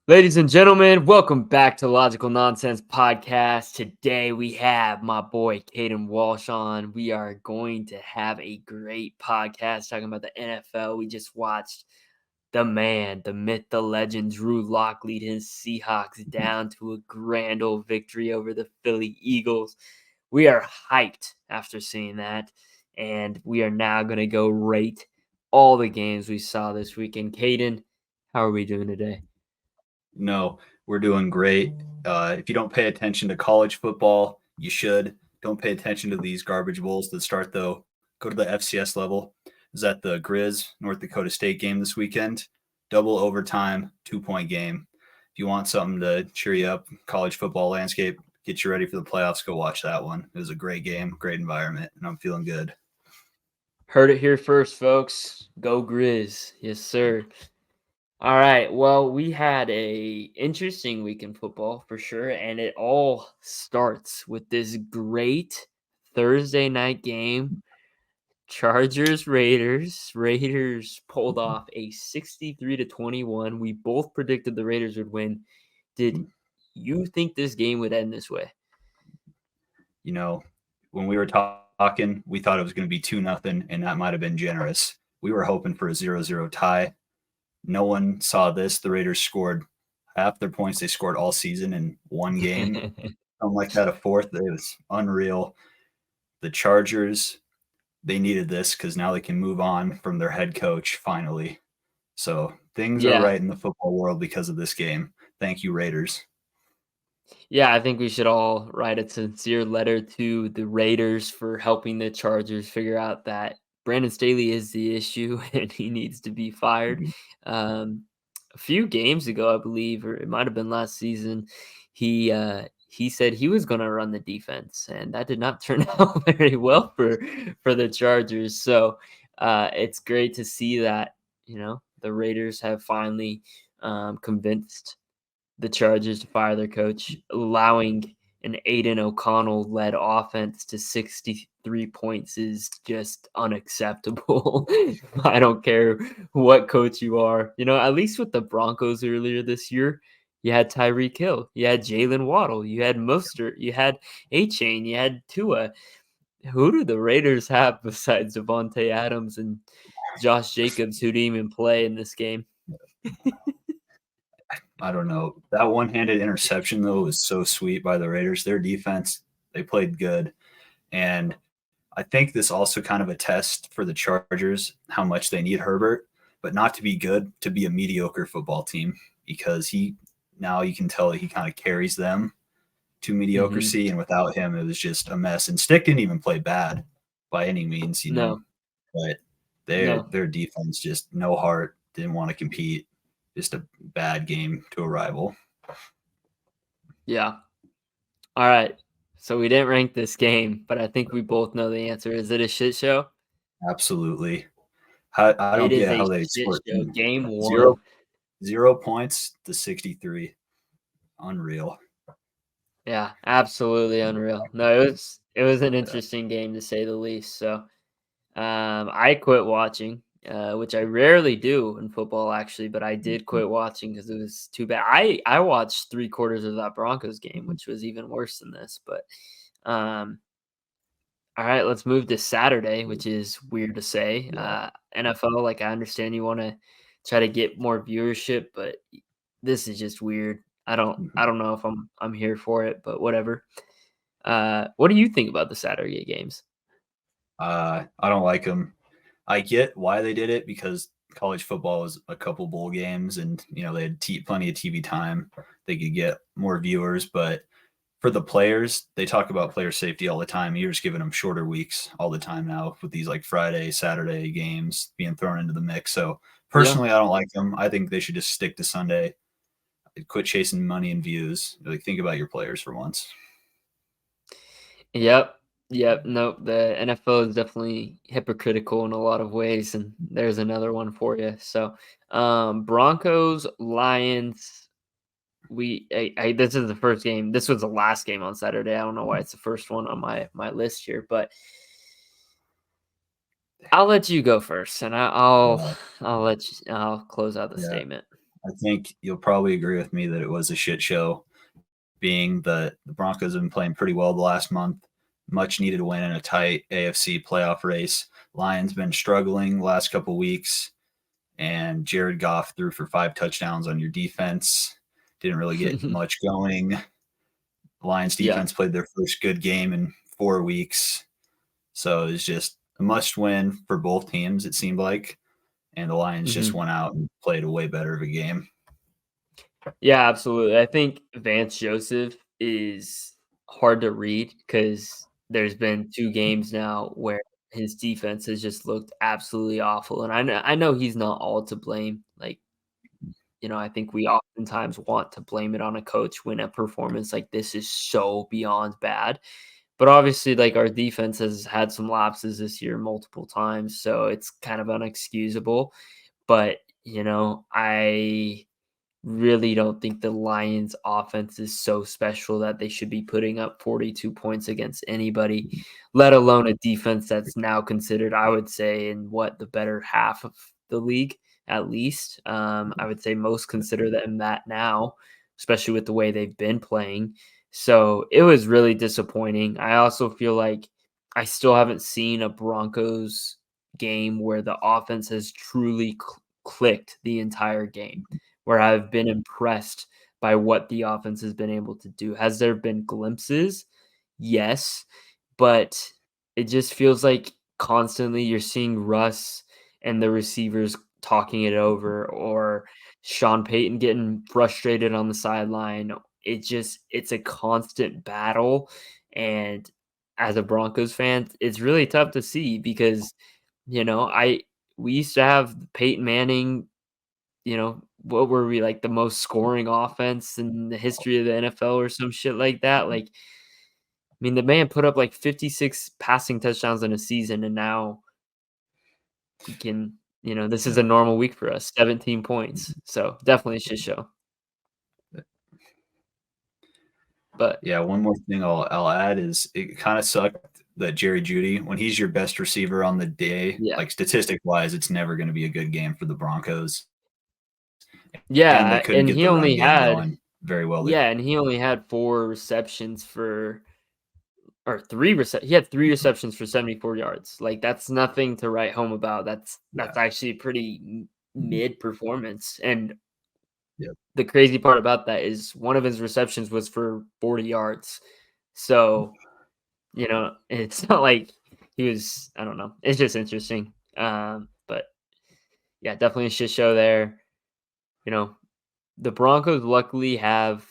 Ladies and gentlemen, welcome back to Logical Nonsense Podcast. Today we have my boy Caden Walsh on. We are going to have a great podcast talking about the NFL. We just watched the man, the myth, the legend, Drew Lock lead his Seahawks down to a grand old victory over the Philly Eagles. We are hyped after seeing that, and we are now going to go rate all the games we saw this weekend. Caden, how are we doing today? No, we're doing great. If you don't pay attention to college football, you should. Don't pay attention to these garbage bowls that start, though. Go to the FCS level. Is at the Grizz North Dakota State game this weekend. Double overtime, 2-point game. If you want something to cheer you up, college football landscape, get you ready for the playoffs, go watch that one. It was a great game, great environment, and I'm feeling good. Heard it here first, folks. Go Grizz. Yes, sir. All right. Well, we had a interesting week in football for sure, and it all starts with this great Thursday night game. Chargers Raiders. Raiders pulled off a 63-21. We both predicted the Raiders would win. Did you think this game would end this way? You know, when we were talking, we thought it was going to be 2-0, and that might have been generous. We were hoping for a 0-0 tie. No one saw this. The Raiders scored half their points they scored all season in one game. Something like that, a fourth. It was unreal. The Chargers, they needed this because now they can move on from their head coach finally. So things are Yeah. right in the football world because of this game. Thank you, Raiders. Yeah, I think we should all write a sincere letter to the Raiders for helping the Chargers figure out that Brandon Staley is the issue and he needs to be fired. Mhm. Um, a few games ago, I believe, or it might have been last season, he said he was going to run the defense, and that did not turn out very well for the Chargers. So it's great to see that the Raiders have finally convinced the Chargers to fire their coach, allowing an Aiden O'Connell led offense to 63 points is just unacceptable. I don't care what coach you are. At least with the Broncos earlier this year, you had Tyreek Hill, you had Jalen Waddle, you had Mostert, you had A-Chain, you had Tua. Who do the Raiders have besides Devontae Adams and Josh Jacobs, who didn't even play in this game? I don't know. That one-handed interception though was so sweet by the Raiders. Their defense, they played good. And I think this also kind of a test for the Chargers how much they need Herbert, but not to be good, to be a mediocre football team because now you can tell he kind of carries them to Mhm. mediocrity. And without him, it was just a mess. And Stick didn't even play bad by any means, No, but no. their defense just no heart, didn't want to compete. Just a bad game to a rival. Yeah. All right. So we didn't rank this game, but I think we both know the answer. Is it a shit show? Absolutely. I don't It get is how a they shit scored show. Game zero one. 0 points to 63. Unreal. Yeah, absolutely unreal. No, it was an interesting game to say the least. So I quit watching, which I rarely do in football actually, but I did quit watching because it was too bad. I watched 3 quarters of that Broncos game, which was even worse than this. But um all right, let's move to Saturday, which is weird to say. Yeah. NFL, like I understand you want to try to get more viewership, but this is just weird. I don't Mhm. I don't know if I'm here for it, but whatever. What do you think about the Saturday games? I don't like them. I get why they did it because college football was a couple bowl games, and they had plenty of TV time. They could get more viewers, but for the players, they talk about player safety all the time. You're just giving them shorter weeks all the time now with these like Friday, Saturday games being thrown into the mix. So Yeah. personally, I don't like them. I think they should just stick to Sunday. Quit chasing money and views. Like think about your players for once. Yep. Yep. Nope. The NFL is definitely hypocritical in a lot of ways, and there's another one for you. So, Broncos, Lions. This is the first game. This was the last game on Saturday. I don't know why it's the first one on my list here, but I'll let you go first, and I'll Uh, I'll let I'll close out the yeah, statement. I think you'll probably agree with me that it was a shit show, being the Broncos have been playing pretty well the last month. Much needed win in a tight AFC playoff race. Lions been struggling the last couple weeks, and Jared Goff threw for 5 touchdowns on your defense. Didn't really get much going. Lions Yeah. defense played their first good game in 4 weeks. So it's just a must win for both teams, it seemed like. And the Lions just Mhm. went out and played a way better of a game. Yeah, absolutely. I think Vance Joseph is hard to read because there's been 2 games now where his defense has just looked absolutely awful, and I know he's not all to blame. Like, I think we oftentimes want to blame it on a coach when a performance like this is so beyond bad. But obviously, like, our defense has had some lapses this year multiple times, so it's kind of unexcusable. But, I really don't think the Lions offense is so special that they should be putting up 42 points against anybody, let alone a defense that's now considered, I would say, in the better half of the league, at least. I would say most consider them that now, especially with the way they've been playing. So it was really disappointing. I also feel like I still haven't seen a Broncos game where the offense has truly clicked the entire game, where I've been impressed by what the offense has been able to do. Has there been glimpses? Yes, but it just feels like constantly you're seeing Russ and the receivers talking it over, or Sean Payton getting frustrated on the sideline. It's a constant battle, and as a Broncos fan, it's really tough to see because, I we used to have Peyton Manning, what were we, like, the most scoring offense in the history of the NFL or some shit like that? Like, I mean, the man put up, like, 56 passing touchdowns in a season, and now he can this is Yeah. a normal week for us, 17 points. So, definitely a shit show. But Yeah, one more thing I'll add is it kind of sucked that Jerry Judy, when he's your best receiver on the day, yeah. like statistic wise, it's never going to be a good game for the Broncos. And they Yeah, couldn't and get he the run only game had going very well. yeah, and he only had 4 receptions for or 3 he had 3 receptions for 74 yards. Like, that's nothing to write home about. That's Yeah. actually pretty mid performance, and Yep. the crazy part about that is one of his receptions was for 40 yards. So, it's not like he was I don't know. It's just interesting. But yeah, definitely a shit show there. You know, the Broncos luckily have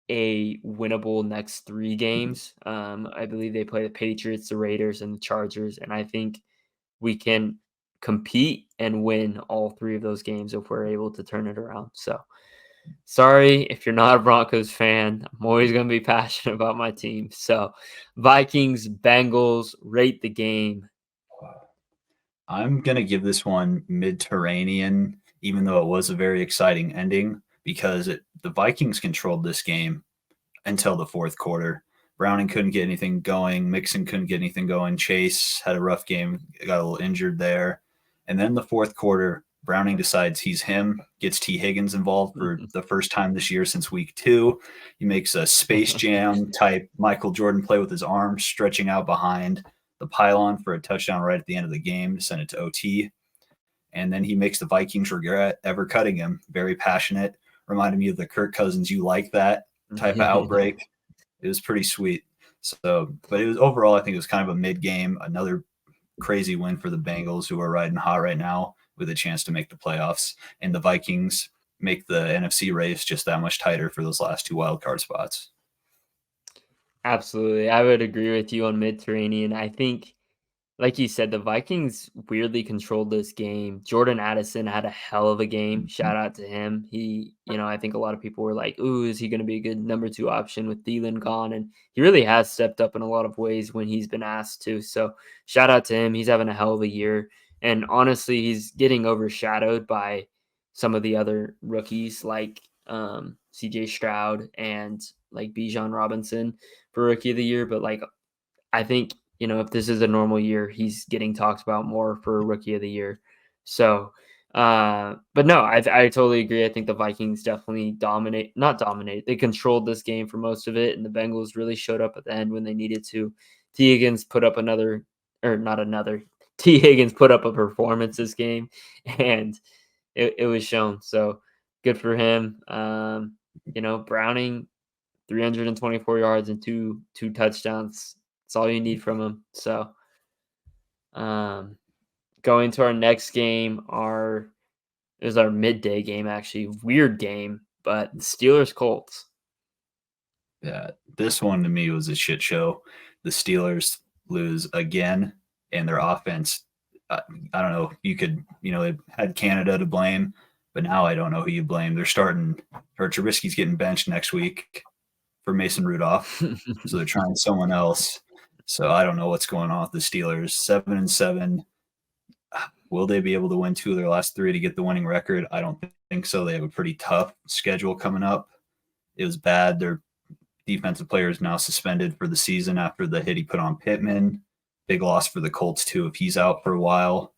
a winnable next 3 games. I believe they play the Patriots, the Raiders, and the Chargers, and I think we can compete and win all 3 of those games if we're able to turn it around. So, sorry if you're not a Broncos fan. I'm always going to be passionate about my team. So, Vikings, Bengals, rate the game. I'm going to give this one Mediterranean, even though it was a very exciting ending, because the Vikings controlled this game until the fourth quarter. Browning couldn't get anything going. Mixon couldn't get anything going. Chase had a rough game, got a little injured there. And then the fourth quarter, Browning decides he's him, gets T. Higgins involved for the first time this year since week 2. He makes a Space Jam type Michael Jordan play with his arms stretching out behind the pylon for a touchdown right at the end of the game to send it to OT. And then he makes the Vikings regret ever cutting him. Very passionate. Reminded me of the Kirk Cousins "you like that" type of outbreak. It was pretty sweet. So, but it was overall, I think it was kind of a mid game. Another crazy win for the Bengals, who are riding hot right now with a chance to make the playoffs, and the Vikings make the NFC race just that much tighter for those last 2 wild card spots. Absolutely. I would agree with you on Mediterranean. I think, like you said, the Vikings weirdly controlled this game. Jordan Addison had a hell of a game. Shout out to him. I think a lot of people were like, "Ooh, is he going to be a good number 2 option with Thielen gone?" And he really has stepped up in a lot of ways when he's been asked to. So, shout out to him. He's having a hell of a year. And honestly, he's getting overshadowed by some of the other rookies like CJ Stroud and like Bijan Robinson for rookie of the year. But like, I think, if this is a normal year, he's getting talked about more for rookie of the year. So, But no, I totally agree. I think the Vikings definitely not dominate. They controlled this game for most of it, and the Bengals really showed up at the end when they needed to. T. Higgins put up another, or not another. T. Higgins put up a performance this game, and it was shown. So good for him. Browning, 324 yards and two touchdowns. That's all you need from him. So, um, going to our next game, it was our midday game, actually. Weird game, but Steelers Colts. Yeah, this one to me was a shit show. The Steelers lose again, and their offense. I don't know. They had Canada to blame, but now I don't know who you blame. They're starting, or Trubisky's getting benched next week for Mason Rudolph, so they're trying someone else. So I don't know what's going on with the Steelers. 7-7. Will they be able to win 2 of their last 3 to get the winning record? I don't think so. They have a pretty tough schedule coming up. It was bad. Their defensive player is now suspended for the season after the hit he put on Pittman. Big loss for the Colts, too, if he's out for a while.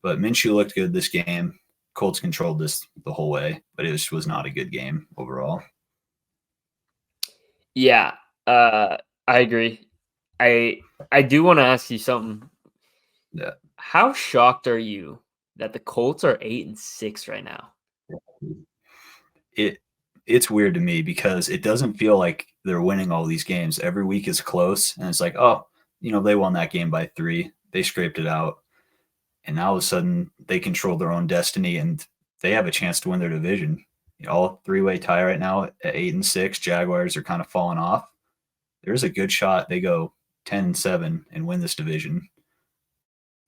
But Minshew looked good this game. Colts controlled this the whole way, but it was not a good game overall. Yeah, I agree. I do want to ask you something. Yeah. How shocked are you that the Colts are 8-6 right now? It's weird to me because it doesn't feel like they're winning all these games. Every week is close, and it's like, oh, they won that game by 3. They scraped it out. And now all of a sudden they control their own destiny and they have a chance to win their division. All 3-way tie right now at 8-6. Jaguars are kind of falling off. There's a good shot they go 10-7 and win this division.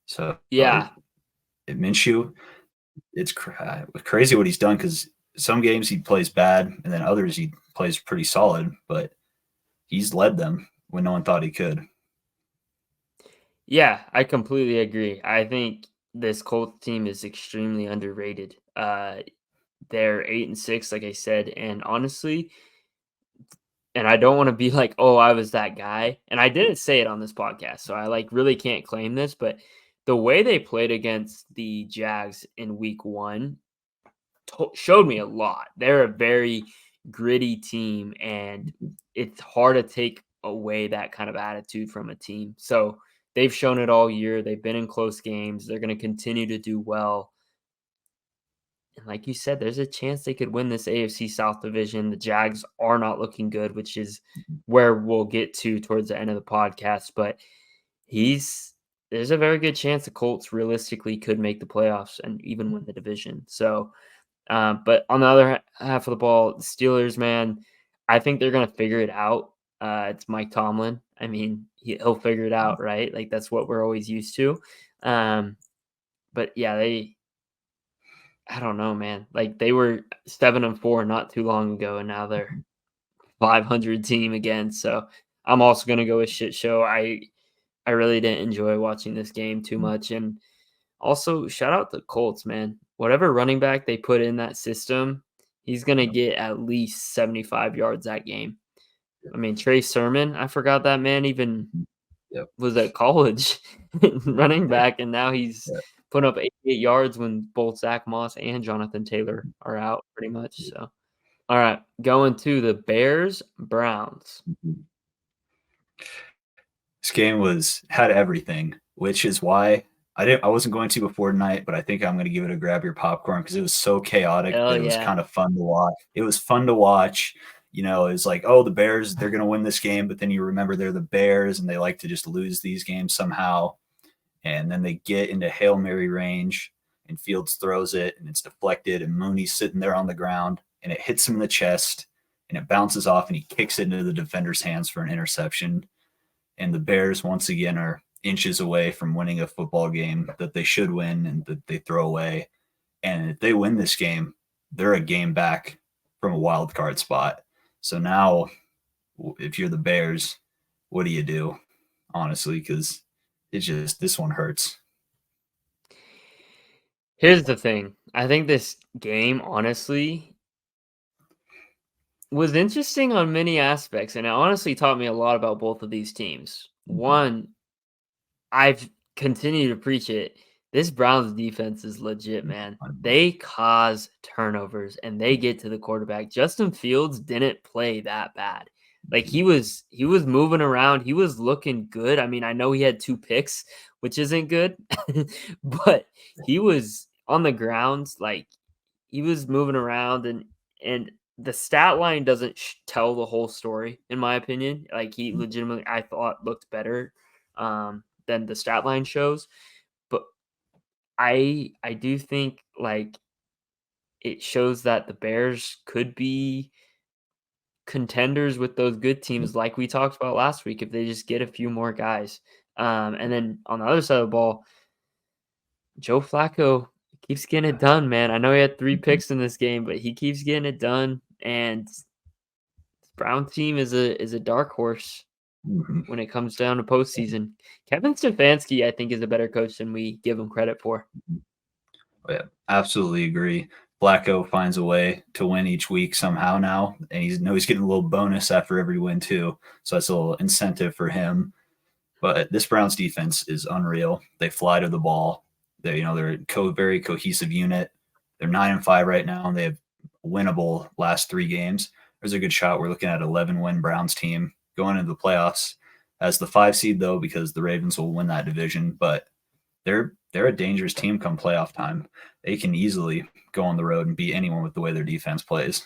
So Yeah. Minshew, it's crazy what he's done because some games he plays bad and then others he plays pretty solid, but he's led them when no one thought he could. Yeah, I completely agree. I think this Colts team is extremely underrated. They're 8-6, like I said, and honestly, and I don't want to be like, oh, I was that guy. And I didn't say it on this podcast, so I really can't claim this, but the way they played against the Jags in week 1 showed me a lot. They're a very gritty team, and it's hard to take away that kind of attitude from a team. So they've shown it all year. They've been in close games. They're going to continue to do well. And like you said, there's a chance they could win this AFC South division. The Jags are not looking good, which is where we'll get to towards the end of the podcast. But there's a very good chance the Colts realistically could make the playoffs and even win the division. So, but on the other half of the ball, the Steelers, man, I think they're going to figure it out. It's Mike Tomlin. I mean, he'll figure it out, right? Like that's what we're always used to. But yeah, I don't know, man. Like they were 7-4 not too long ago, and now they're 500 team again. So I'm also gonna go with shit show. I really didn't enjoy watching this game too much, and also shout out the Colts, man. Whatever running back they put in that system, he's gonna get at least 75 yards that game. I mean, Trey Sermon, I forgot that man even was at college running back, and now he's putting up 88 yards when both Zach Moss and Jonathan Taylor are out pretty much. So, all right, going to the Bears Browns. This game had everything, which is why I wasn't going to before tonight, but I think I'm going to give it a grab your popcorn because it was so chaotic Hell that it was yeah. kind of fun to watch. It was fun to watch. It's like, oh, the Bears, they're going to win this game, but then you remember they're the Bears and they like to just lose these games somehow. And then they get into Hail Mary range and Fields throws it and it's deflected and Mooney's sitting there on the ground and it hits him in the chest and it bounces off and he kicks it into the defender's hands for an interception. And the Bears, once again, are inches away from winning a football game that they should win and that they throw away. And if they win this game, they're a game back from a wild card spot. So now, if you're the Bears, what do you do? Honestly, because this one hurts. Here's the thing. I think this game, honestly, was interesting on many aspects, and it honestly taught me a lot about both of these teams. One, I've continued to preach it. This Browns defense is legit, man. They cause turnovers and they get to the quarterback. Justin Fields didn't play that bad. Like he was moving around. He was looking good. I mean, I know he had 2 picks, which isn't good, but he was on the ground, like he was moving around and the stat line doesn't tell the whole story in my opinion. Like he legitimately I thought looked better than the stat line shows, but I do think, like, it shows that the Bears could be contenders with those good teams like we talked about last week if they just get a few more guys. And then on the other side of the ball, Joe Flacco keeps getting it done, man. I know he had 3 picks in this game, but he keeps getting it done, and this Brown team is a dark horse Mhm. when it comes down to postseason. Kevin Stefanski, I think, is a better coach than we give him credit for. Oh, yeah, absolutely agree. Flacco finds a way to win each week somehow now, and he's getting a little bonus after every win too. So that's a little incentive for him. But this Browns defense is unreal. They fly to the ball. They're a very cohesive unit. They're 9-5 right now, and they have winnable last 3 games. There's a good shot. We're looking at 11-win Browns team going into the playoffs as the 5 seed though, because the Ravens will win that division. But they're a dangerous team come playoff time. They can easily go on the road and beat anyone with the way their defense plays.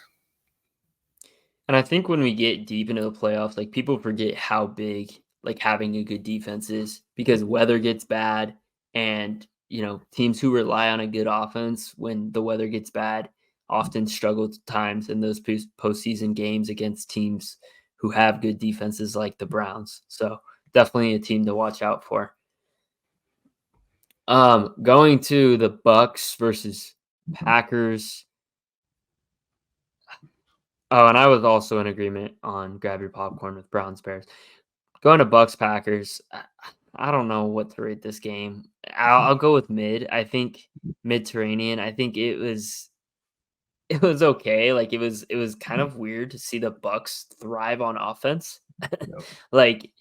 And I think when we get deep into the playoffs, like people forget how big like having a good defense is because weather gets bad and teams who rely on a good offense when the weather gets bad often struggle at times in those postseason games against teams who have good defenses like the Browns. So definitely a team to watch out for. Going to the Bucks versus Packers. Oh, and I was also in agreement on grab your popcorn with Browns Bears. Going to Bucks Packers. I don't know what to rate this game. I'll go with mid. I think Mediterranean. I think it was okay. Like it was kind of weird to see the Bucks thrive on offense. Yep. Like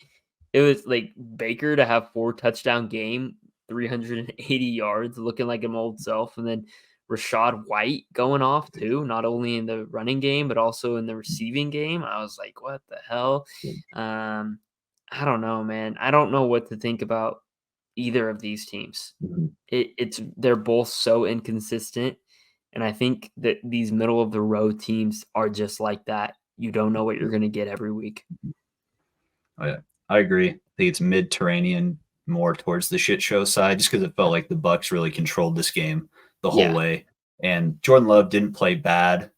it was like Baker to have 4 touchdown game, 380 yards, looking like an old self, and then Rashad White going off too, not only in the running game but also in the receiving game. I was like, what the hell? Um, I don't know, man. I don't know what to think about either of these teams. Mhm. They're both so inconsistent, and I think that these middle of the road teams are just like that. You don't know what you're going to get every week. Oh, yeah, I agree. I think it's Mediterranean more towards the shit show side, just because it felt like the Bucks really controlled this game the whole Yeah. way. And Jordan Love didn't play bad,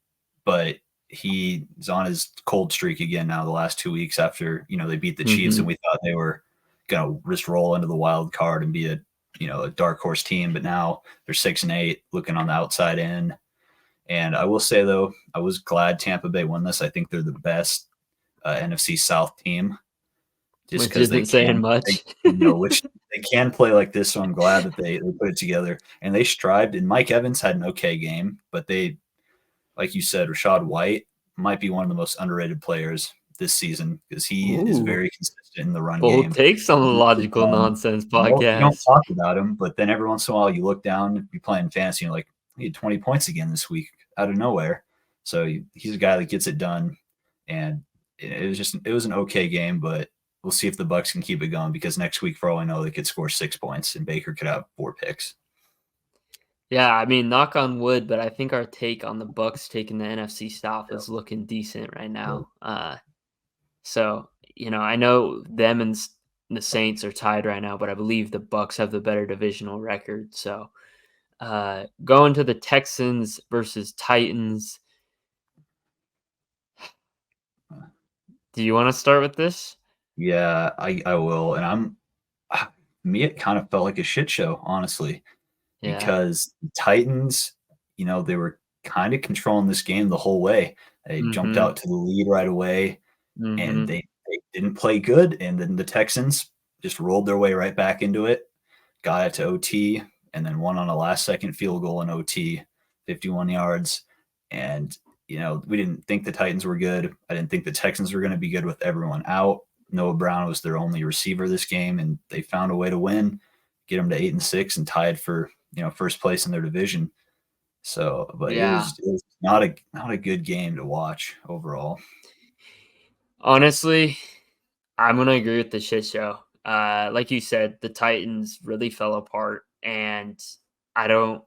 but he's on his cold streak again now the last 2 weeks after they beat the Chiefs, and Mhm. we thought they were gonna just roll into the wild card and be a dark horse team, but now they're 6-8, looking on the outside in. And I will say though, I was glad Tampa Bay won this. I think they're the best NFC South team just Which because isn't saying much. which they can play like this. So I'm glad that they put it together and they strived. And Mike Evans had an okay game, but they, like you said, Rashad White might be one of the most underrated players this season because he is Ooh, very consistent in the run bold game. takes on the Logical Nonsense You don't podcast. talk about him, but then every once in a while you look down, you playing fantasy, and you're like, he had 20 points again this week out of nowhere. So he's a guy that gets it done, and it was an okay game, but we'll see if the Bucks can keep it going because next week, for all I know, they could score 6 points and Baker could have 4 picks. Yeah, I mean, knock on wood, but I think our take on the Bucks taking the NFC South Yep. is looking decent right Yep. now. So I know them and the Saints are tied right now, but I believe the Bucks have the better divisional record. So going to the Texans versus Titans. Do you want to start with this? Yeah, I will, and me. It kind of felt like a shit show, honestly, Yeah. because the Titans, they were kind of controlling this game the whole way. They jumped Mm-hmm. out to the lead right away, and Mm-hmm. they didn't play good. And then the Texans just rolled their way right back into it, got it to OT, and then won on a last second field goal in OT, 51 yards. And, we didn't think the Titans were good. I didn't think the Texans were going to be good with everyone out. Noah Brown was their only receiver this game, and they found a way to win. get them to 8-6 and tied for first place in their division. So, but Yeah. it was not a good game to watch overall. Honestly, I'm gonna agree with the shit show. Like you said, the Titans really fell apart, and I don't.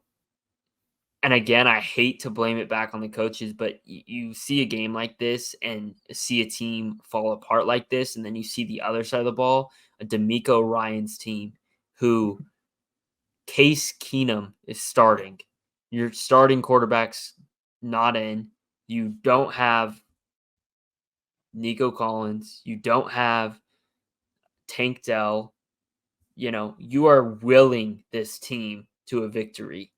And again, I hate to blame it back on the coaches, but you see a game like this and see a team fall apart like this, and then you see the other side of the ball, a D'Amico Ryan's team, who Case Keenum is starting. Your starting quarterback's not in. You don't have Nico Collins. You don't have Tank Dell. You are willing this team to a victory.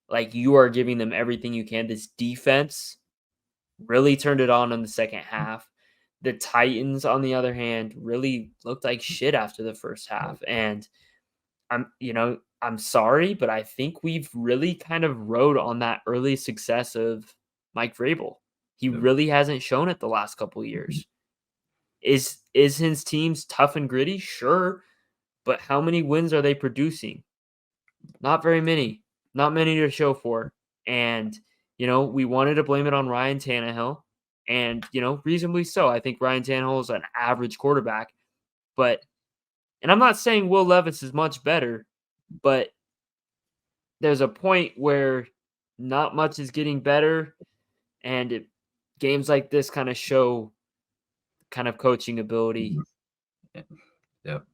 Like, you are giving them everything you can. This defense really turned it on in the second half. The Titans, on the other hand, really looked like shit after the first half. And I'm sorry, but I think we've really kind of rode on that early success of Mike Vrabel. He really hasn't shown it the last couple of years. Is his teams tough and gritty? Sure, but how many wins are they producing? Not very many. Not many to show for. And we wanted to blame it on Ryan Tannehill, and reasonably so. I think Ryan Tannehill is an average quarterback, and I'm not saying Will Levis is much better, but there's a point where not much is getting better, and games like this kind of show kind of coaching ability. Yep,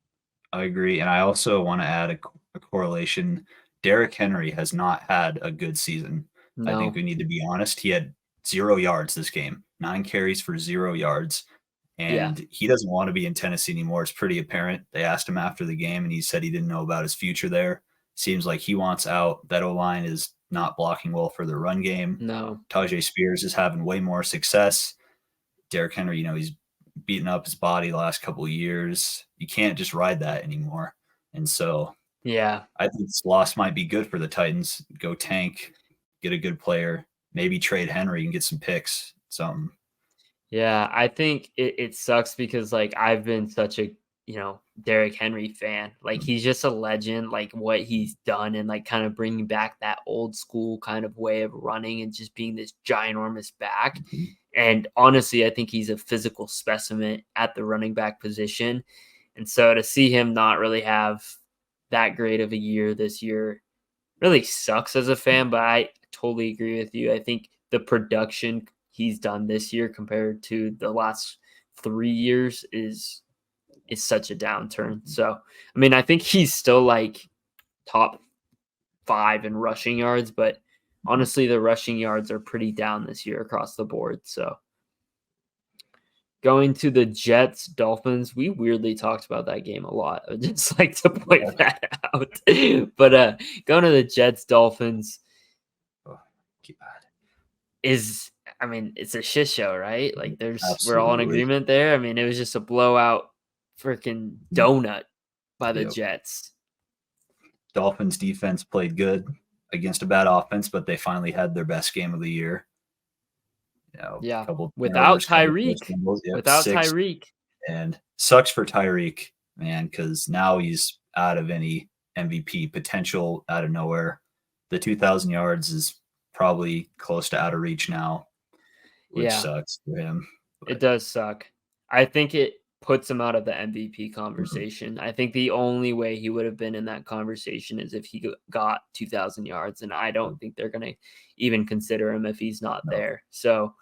I agree, and I also want to add a correlation. Derrick Henry has not had a good season. I think No. we need to be honest. He had 0 yards this game, 9 carries for 0 yards, Yeah. and he doesn't want to be in Tennessee anymore. It's pretty apparent. They asked him after the game, and he said he didn't know about his future there. Seems like he wants out. That O-line is not blocking well for the run game. No. Tajay Spears is having way more success. Derrick Henry, he's beaten up his body the last couple of years. You can't just ride that anymore. And so Yeah. I think this loss might be good for the Titans. Go tank, get a good player, maybe trade Henry and get some picks, something. Yeah, I think it sucks because, like, I've been such a, Derrick Henry fan. Like, he's just a legend, like, what he's done and, like, kind of bringing back that old school kind of way of running and just being this ginormous back. And honestly, I think he's a physical specimen at the running back position. And so to see him not really have that great of a year this year really sucks as a fan, but I totally agree with you. I think the production he's done this year compared to the last 3 years is such a downturn. So, I mean, I think he's still like top 5 in rushing yards, but honestly, the rushing yards are pretty down this year across the board. So, going to the Jets Dolphins, we weirdly talked about that game a lot. I would just like to point that out. But going to the Jets Dolphins is, I mean, it's a shit show, right? Like, we're all in Absolutely. agreement there. I mean, it was just a blowout freaking donut by the Jets. Dolphins defense played good against a bad offense, but they finally had their best game of the year. Yeah, couple without turnovers, couple Tyreek. yep, Without 6. Tyreek. And sucks for Tyreek, man, because now he's out of any MVP potential out of nowhere. The 2,000 yards is probably close to out of reach now, which sucks for him. But it does suck. I think it puts him out of the MVP conversation. I think the only way he would have been in that conversation is if he got 2,000 yards, and I don't think they're going to even consider him if he's not there. So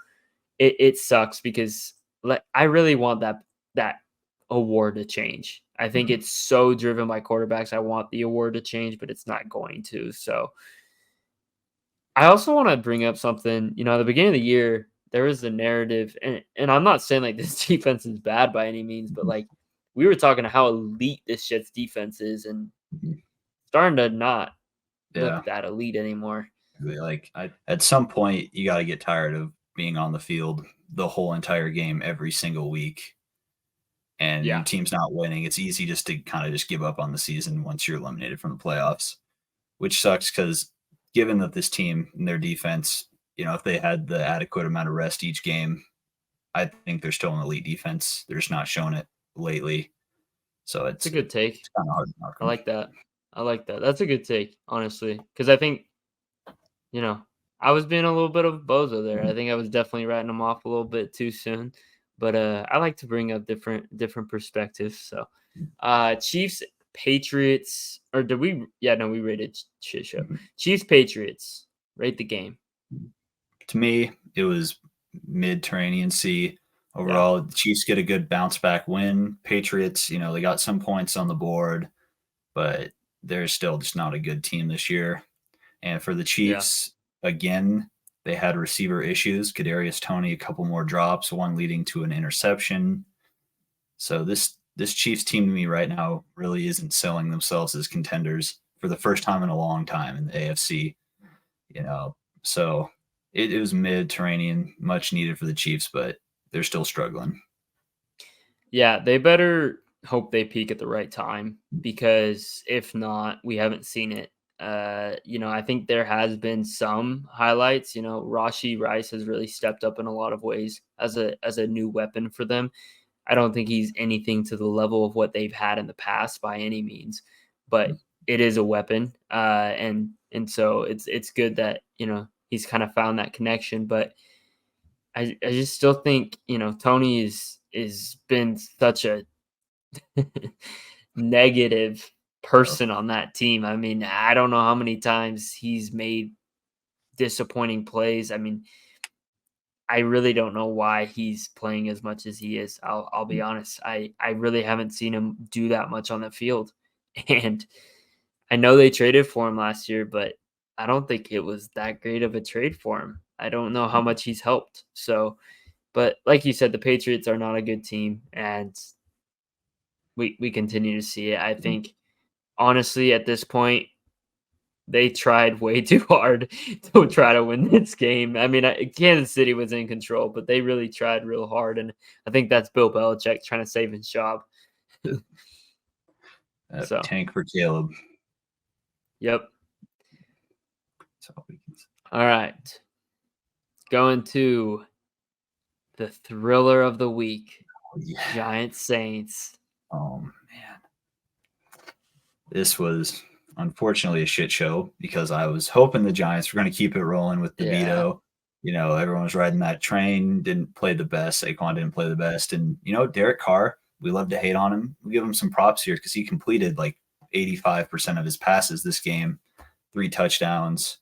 it sucks because I really want that award to change. I think it's so driven by quarterbacks. I want the award to change, but it's not going to. So I also want to bring up something, at the beginning of the year, there was a narrative, and I'm not saying like this defense is bad by any means, but like we were talking to how elite this Jets defense is, and starting to not look that elite anymore. Like at some point, you got to get tired of being on the field the whole entire game every single week, and your team's not winning. It's easy just to kind of just give up on the season once you're eliminated from the playoffs, which sucks because given that this team and their defense, if they had the adequate amount of rest each game, I think they're still an elite defense. They're just not showing it lately. So it's a good take. It's kind of hard to knock I like that. I like that. That's a good take, honestly, because I think, I was being a little bit of a bozo there. I think I was definitely writing them off a little bit too soon, but I like to bring up different perspectives. So, Chiefs, Patriots, or did we? Yeah, no, we rated shit show. Mhm. Chiefs, Patriots. Rate the game. To me, it was Mediterranean Sea. Yeah, Overall, the Chiefs get a good bounce back win. Patriots, they got some points on the board, but they're still just not a good team this year. And for the yeah, Chiefs, again, they had receiver issues. Kadarius Toney, a couple more drops, one leading to an interception. So this Chiefs team to me right now really isn't selling themselves as contenders for the first time in a long time in the AFC. You know, so it was Mediterranean, much needed for the Chiefs, but they're still struggling. yeah. They better hope they peak at the right time because if not, we haven't seen it. I think there has been some highlights. Rashi Rice has really stepped up in a lot of ways as a new weapon for them. I don't think he's anything to the level of what they've had in the past by any means, but it is a weapon, and so it's good that he's kind of found that connection. But I just still think Tony is been such a negative So, person on that team. I mean, I don't know how many times he's made disappointing plays. I mean, I really don't know why he's playing as much as he is. I'll be honest. I really haven't seen him do that much on the field. And I know they traded for him last year, but I don't think it was that great of a trade for him. I don't know how much he's helped. So, but like you said, the Patriots are not a good team, and we continue to see it. I think honestly at this point they tried way too hard to try to win this game. I mean, Kansas City was in control, but they really tried real hard, and I think that's Bill Belichick trying to save his job. So, tank for Caleb. yep. That's all we can say. All right, going to the thriller of the week, Yeah. Giants Saints. Man, this was unfortunately a shit show because I was hoping the Giants were going to keep it rolling with Yeah, DeVito. Everyone was riding that train. Didn't play the best. Saquon didn't play the best, and Derek Carr. We love to hate on him. We give him some props here because he completed like 85% of his passes this game, 3 touchdowns,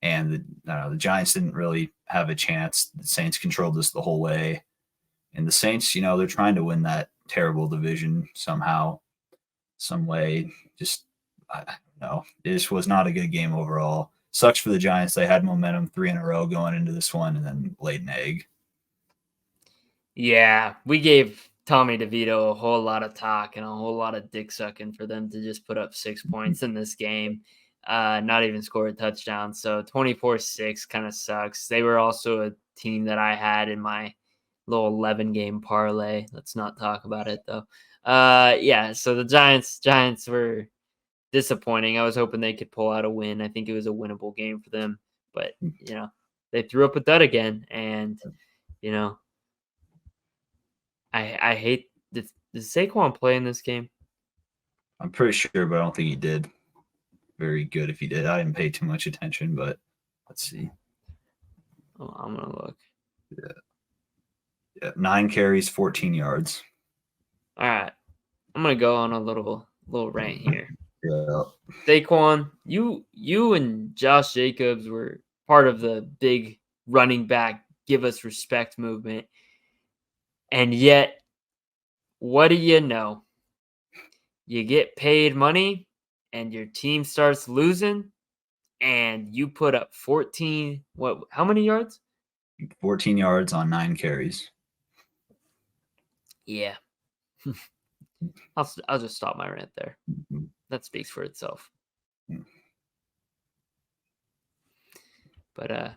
and the Giants didn't really have a chance. The Saints controlled this the whole way, and the Saints, they're trying to win that terrible division somehow, some way. Just I don't know. This was not a good game overall. Sucks for the Giants. They had momentum 3 in a row going into this one, and then laid an egg. yeah. We gave Tommy DeVito a whole lot of talk and a whole lot of dick sucking for them to just put up 6 points in this game, not even score a touchdown. So 24-6 kind of sucks. They were also a team that I had in my little 11 game parlay. Let's not talk about it though. Yeah. So the Giants were disappointing. I was hoping they could pull out a win. I think it was a winnable game for them, but they threw up a dud again, and you know I hate. Does Saquon play in this game? I'm pretty sure, but I don't think he did very good. If he did, I didn't pay too much attention. But let's see. Oh, I'm gonna look. Yeah, 9 carries, 14 yards. All right, I'm gonna go on a little rant here. Yeah, Saquon, you and Josh Jacobs were part of the big running back give us respect movement, and yet what do you know? You get paid money, and your team starts losing, and you put up 14. What? How many yards? 14 yards on 9 carries. Yeah, I'll just stop my rant there. That speaks for itself. But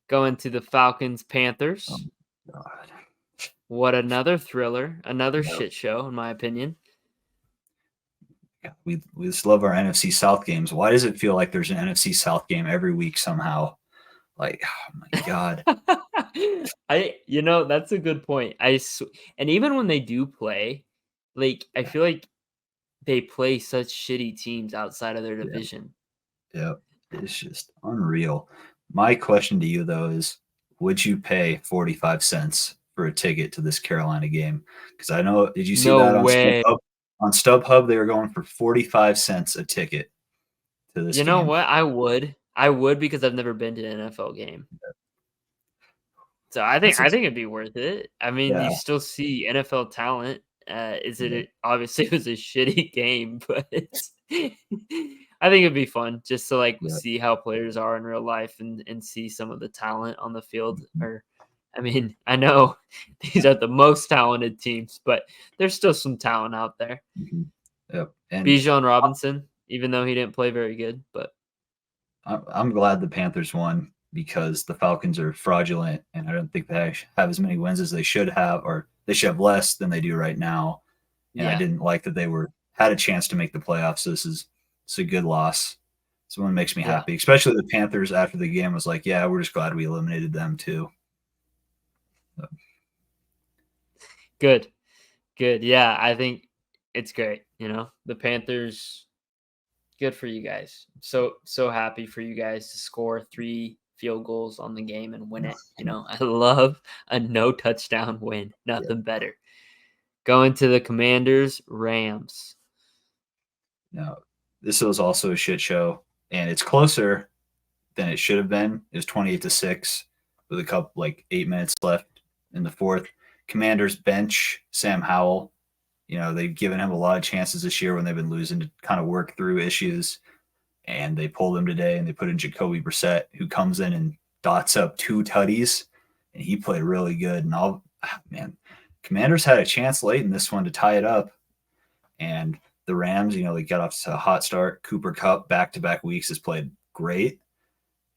going to the Falcons Panthers. God. What another thriller, another Yeah. shit show, in my opinion. We just love our NFC South games. Why does it feel like there's an NFC South game every week somehow? Like, oh my God. That's a good point. And even when they do play, like I feel like they play such shitty teams outside of their Yeah. division. Yeah. It's just unreal. My question to you though is, would you pay 45 cents for a ticket to this Carolina game? Because I know, did you see No that on way. StubHub? On StubHub, they were going for 45 cents a ticket to this You know game. what? I would. I would because I've never been to an NFL game. So That's I think it'd be worth it. I mean, yeah, you still see NFL talent. Is yeah, it obviously it was a shitty game, but I think it'd be fun just to like yeah. see how players are in real life and see some of the talent on the field. Or, I mean, I know these are the most talented teams, but there's still some talent out there. Mhm. Yep. And Bijan Robinson, even though he didn't play very good, but I'm glad the Panthers won because the Falcons are fraudulent, and I don't think they have as many wins as they should have, or they should have less than they do right now. And I yeah, didn't like that they had a chance to make the playoffs. So it's a good loss. So it makes me yeah, happy, especially the Panthers after the game was like, yeah, we're just glad we eliminated them too. So, good, good. Yeah, I think it's great. You know, the Panthers. Good for you guys. So happy for you guys to score 3 field goals on the game and win yeah, it. You know, I love a no touchdown win. yeah, Nothing better. Going to the Commanders, Rams. no, this was also a shit show, and it's closer than it should have been. It was 28-6 with a couple like 8 minutes left in the fourth. Commanders bench Sam Howell. You know, they've given him a lot of chances this year when they've been losing to kind of work through issues. And they pulled him today and they put in Jacoby Brissett, who comes in and dots up 2 tutties. And he played really good. And man, Commanders had a chance late in this one to tie it up. And the Rams, you know, they got off to a hot start. Cooper Kupp back-to-back weeks has played great.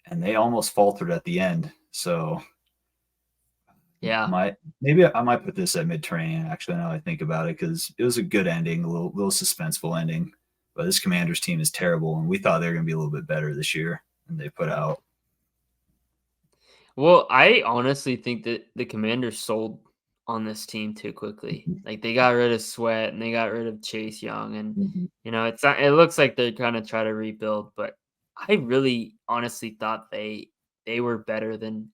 And they almost faltered at the end. So Yeah. maybe I might put this at Mediterranean. Actually, now I think about it, because it was a good ending, a little suspenseful ending. But this Commanders team is terrible, and we thought they were going to be a little bit better this year than they put out. Well, I honestly think that the Commanders sold on this team too quickly. Mhm. Like they got rid of Sweat and they got rid of Chase Young, and Mhm. you know it's not. It looks like they're kind of trying to rebuild, but I really honestly thought they were better than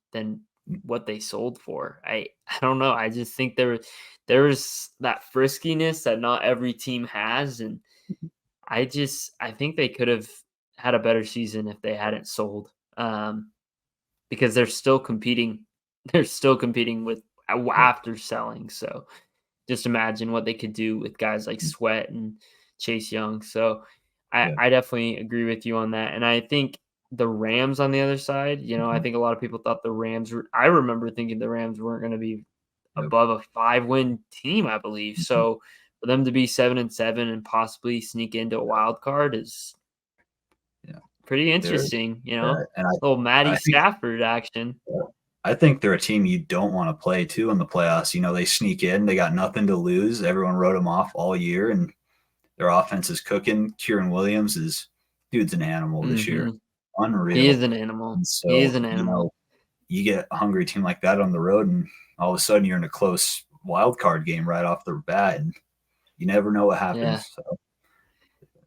what they sold for. I don't know. I just think there was that friskiness that not every team has, and I think they could have had a better season if they hadn't sold. Because they're still competing. They're still competing with Yep. after selling. So just imagine what they could do with guys like Sweat and Chase Young. So Yeah. I definitely agree with you on that. And I think the Rams on the other side, you know, I Mhm. think a lot of people thought the Rams were, I remember thinking the Rams weren't going to be Yep. above a 5-win team, I believe. Mhm. So for them to be 7-7 and possibly sneak into a wild card is Yeah. pretty They're interesting, you yeah, know. and Little Matty I think Stafford action. I think they're a team you don't want to play too in the playoffs. You know, they sneak in, they got nothing to lose. Everyone wrote them off all year, and their offense is cooking. Kieran Williams dude's an animal this year, Mhm. He unreal. is an animal. And He is so, an you animal. know, you get a hungry team like that on the road, and all of a sudden you're in a close wild card game right off the bat, and you never know what Yeah. happens. So,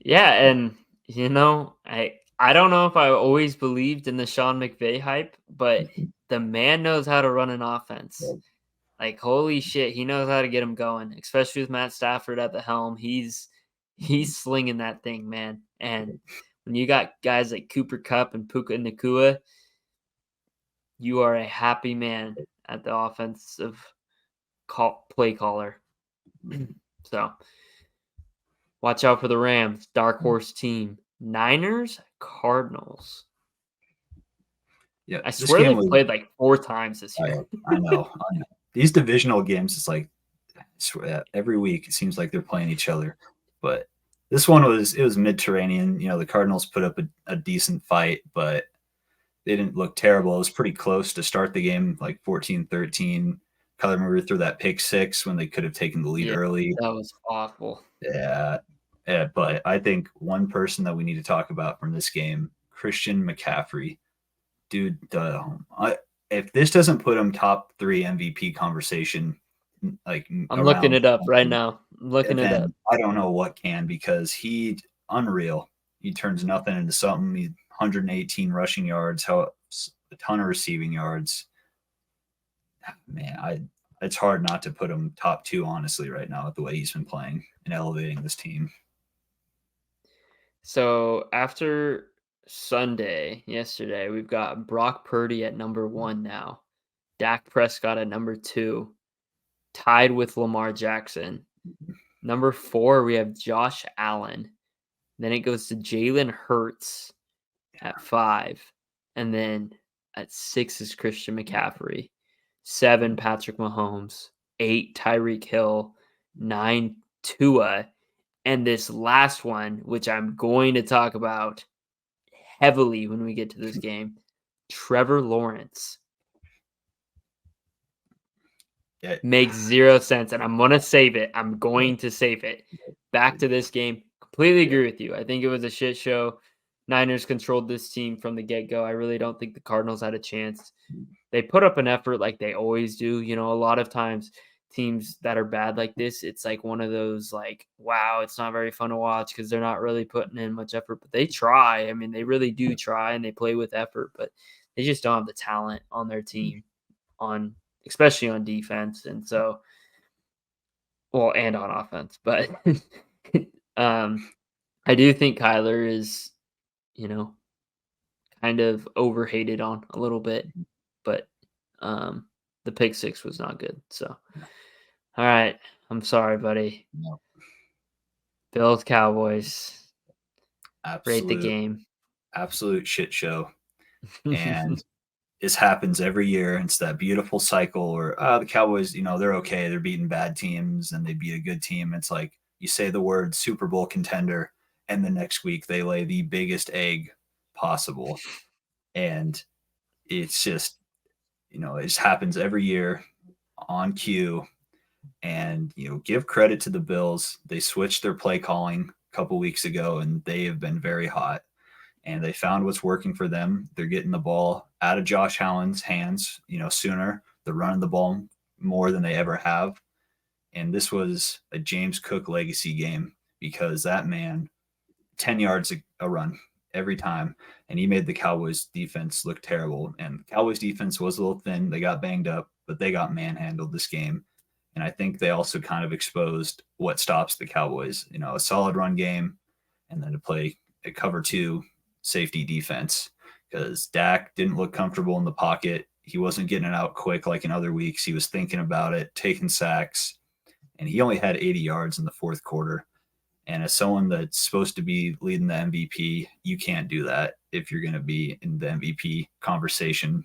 Yeah, and, you know, I don't know if I always believed in the Sean McVay hype, but the man knows how to run an offense. yeah, Like, holy shit, he knows how to get him going, especially with Matt Stafford at the helm. He's slinging that thing, man, and when you got guys like Cooper Kupp and Puka Nakua, you are a happy man at the offensive play caller. So watch out for the Rams, dark horse team. Niners, Cardinals. yeah, I this swear game they've was. played like 4 times this year. I know, I know. These divisional games, it's like I swear, every week it seems like they're playing each other. But this one was Mediterranean. You know, the Cardinals put up a decent fight, but they didn't look terrible. It was pretty close to start the game, like 14-13. Kyler Murray threw that pick six when they could have taken the lead Yeah, early. that was awful. Yeah, yeah. But I think one person that we need to talk about from this game, Christian McCaffrey, dude. If this doesn't put him top 3 MVP conversation, like I'm looking around it up right 100, now. I'm looking it up. then I don't know what can, because he unreal. He turns nothing into something. He 118 rushing yards, a ton of receiving yards. Man, it's hard not to put him top 2 honestly right now with the way he's been playing and elevating this team. So after Sunday, yesterday, we've got Brock Purdy at number 1 now. Dak Prescott at number 2, tied with Lamar Jackson. Number 4, we have Josh Allen. Then it goes to Jalen Hurts at 5. And then at 6 is Christian McCaffrey. 7, Patrick Mahomes. 8, Tyreek Hill. 9, Tua. And this last one, which I'm going to talk about heavily when we get to this game, Trevor Lawrence. Yeah. Makes 0 sense, and I'm going to save it. I'm going to save it. Back to this game. Completely agree with you. I think it was a shit show. Niners controlled this team from the get-go. I really don't think the Cardinals had a chance. They put up an effort like they always do. You know, a lot of times teams that are bad like this, it's like one of those like, wow, it's not very fun to watch because they're not really putting in much effort, but they try. I mean, they really do try and they play with effort, but they just don't have the talent on their team especially on defense. And so, well, and on offense, but I do think Kyler is, you know, kind of overhated on a little bit, but the pick 6 was not good. So, all right, I'm sorry, buddy. No. Bills Cowboys. Rate the Absolute shit show. And this happens every year. It's that beautiful cycle where the Cowboys, they're okay. They're beating bad teams and they beat a good team. It's like you say the word Super Bowl contender, and the next week they lay the biggest egg possible. And it's just, it just happens every year on cue. And, give credit to the Bills. They switched their play calling a couple weeks ago, and they have been very hot. And they found what's working for them. They're getting the ball out of Josh Allen's hands, sooner. They're running the ball more than they ever have. And this was a James Cook legacy game, because that man, 10 yards a run every time, and he made the Cowboys defense look terrible. And the Cowboys defense was a little thin. They got banged up, but they got manhandled this game. And I think they also kind of exposed what stops the Cowboys, a solid run game, and then to play a cover 2 safety defense, because Dak didn't look comfortable in the pocket. He wasn't getting it out quick like in other weeks. He was thinking about it, taking sacks, and he only had 80 yards in the fourth quarter. And as someone that's supposed to be leading the MVP, you can't do that if you're going to be in the MVP conversation.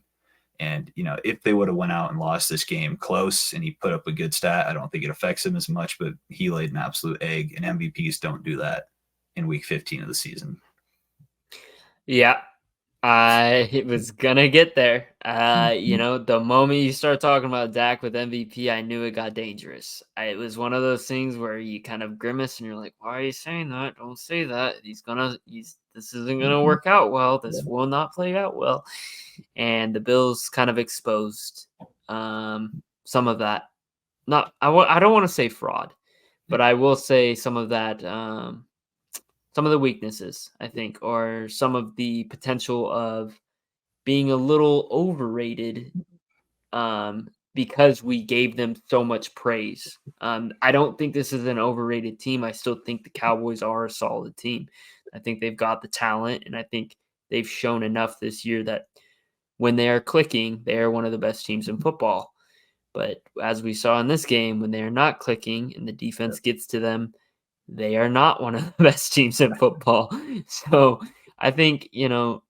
And, if they would have went out and lost this game close and he put up a good stat, I don't think it affects him as much, but he laid an absolute egg, and MVPs don't do that in week 15 of the season. Yeah, I was gonna get there. The moment you start talking about Dak with MVP, I knew it got dangerous. It was one of those things where you kind of grimace and you're like, "Why are you saying that? Don't say that. This isn't gonna work out well. This will not play out well." And the Bills kind of exposed some of that. I don't want to say fraud, but I will say some of that. Some of the weaknesses, I think, or some of the potential of being a little overrated because we gave them so much praise. I don't think this is an overrated team. I still think the Cowboys are a solid team. I think they've got the talent, and I think they've shown enough this year that when they are clicking, they are one of the best teams in football. But as we saw in this game, when they are not clicking and the defense gets to them, they are not one of the best teams in football. So I think, the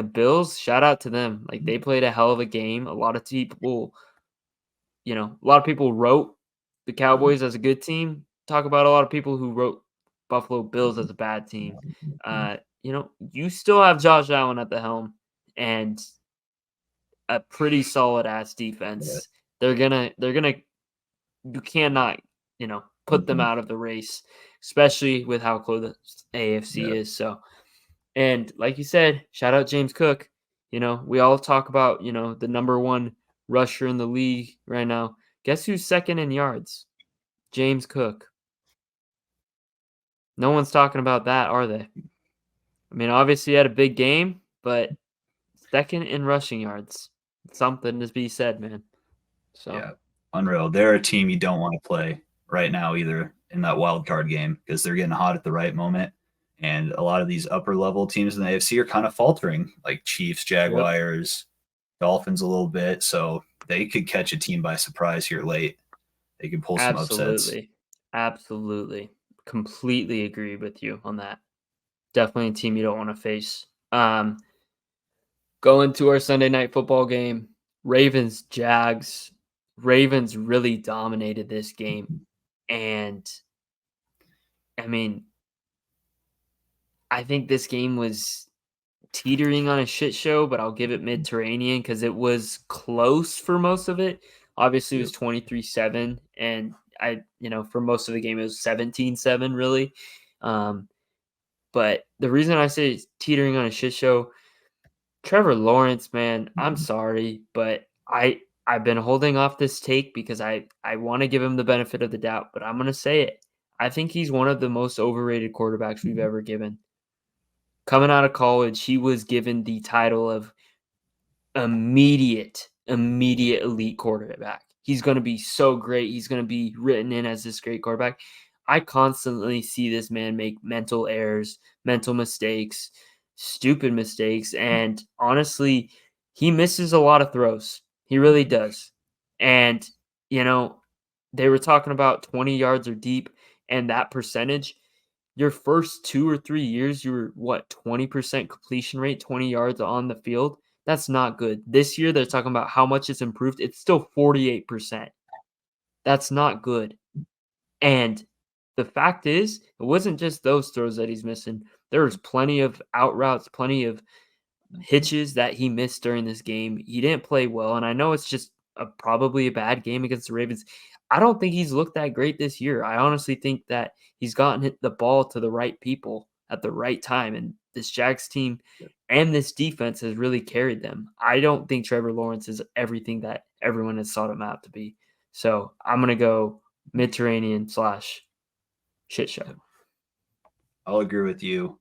Bills, shout out to them. Like, they played a hell of a game. A lot of people wrote the Cowboys as a good team. Talk about a lot of people who wrote Buffalo Bills as a bad team. You still have Josh Allen at the helm and a pretty solid ass defense. They're gonna you cannot, put them out of the race, especially with how close the AFC is. So, and like you said, shout out James Cook. We all talk about, the number 1 rusher in the league right now. Guess who's second in yards? James Cook. No one's talking about that, are they? I mean, obviously he had a big game, but second in rushing yards. Something to be said, man. So Yeah, unreal. They're a team you don't want to play right now either in that wild card game because they're getting hot at the right moment. And a lot of these upper level teams in the AFC are kind of faltering, like Chiefs, yep. Jaguars, Dolphins a little bit. So they could catch a team by surprise here late. They could pull some upsets. Absolutely. Absolutely. Completely agree with you on that. Definitely a team you don't want to face. Going to our Sunday night football game, Ravens, Jags. Ravens really dominated this game. And I mean, I think this game was teetering on a shit show, but I'll give it Mediterranean because it was close for most of it. Obviously, it was Yep. 23-7, and for most of the game, it was 17-7, really. Um, but the reason I say it's teetering on a shit show, Trevor Lawrence, man, I'm sorry, but I've been holding off this take because I want to give him the benefit of the doubt, but I'm gonna say it. I think he's one of the most overrated quarterbacks we've ever given. Coming out of college, he was given the title of immediate elite quarterback. He's going to be so great. He's going to be written in as this great quarterback. I constantly see this man make mental errors, mental mistakes, stupid mistakes, and honestly, he misses a lot of throws. He really does. And you know, they were talking about 20 yards or deep and that percentage. Your first 2 or 3 years, you were what, 20% completion rate, 20 yards on the field? That's not good. This year, they're talking about how much it's improved. It's still 48%. That's not good. And the fact is, it wasn't just those throws that he's missing. There was plenty of out routes, plenty of hitches that he missed during this game. He didn't play well, and I know it's just probably a bad game against the Ravens. I don't think he's looked that great this year. I honestly think that he's gotten the ball to the right people at the right time, and this Jags team and this defense has really carried them. I don't think Trevor Lawrence is everything that everyone has sought him out to be. So I'm gonna go Mediterranean / shit show. I'll agree with you.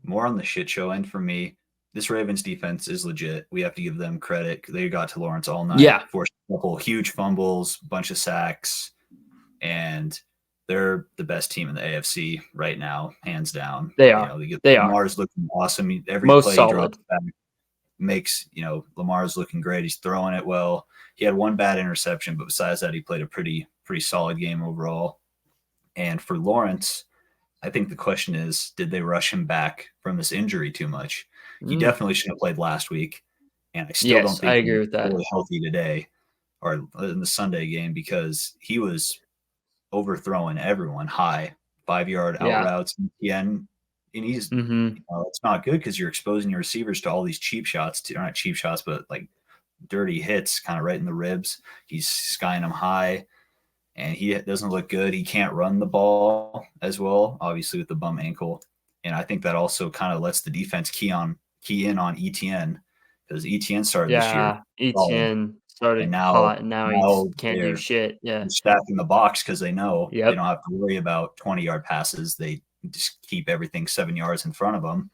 More on the shit show end for me. This Ravens defense is legit. We have to give them credit. They got to Lawrence all night, Yeah, forced a couple huge fumbles, bunch of sacks, and they're the best team in the AFC right now, hands down. they You are. know, They are Lamar's looking awesome. Every most play he solid. drops back makes, Lamar's looking great. He's throwing it well. He had one bad interception, but besides that, he played a pretty solid game overall. And for Lawrence, I think the question is, did they rush him back from this injury too much? He Mm. definitely should have played last week, and I still don't Yes, I think agree he's with that. fully healthy today or in the Sunday game because he was overthrowing everyone high, 5-yard out Yeah. routes, ETN, and he's Mhm. it's not good because you're exposing your receivers to all these cheap shots, or not cheap shots, but like dirty hits, kind of right in the ribs. He's skying them high and he doesn't look good. He can't run the ball as well, obviously with the bum ankle. And I think that also kind of lets the defense key in on ETN because ETN started this year Yeah, solid, ETN and started hot, and now he just now can't do shit. Yeah. they're stacking the box because they know they Yep. don't have to worry about 20-yard passes. They just keep everything 7 yards in front of them,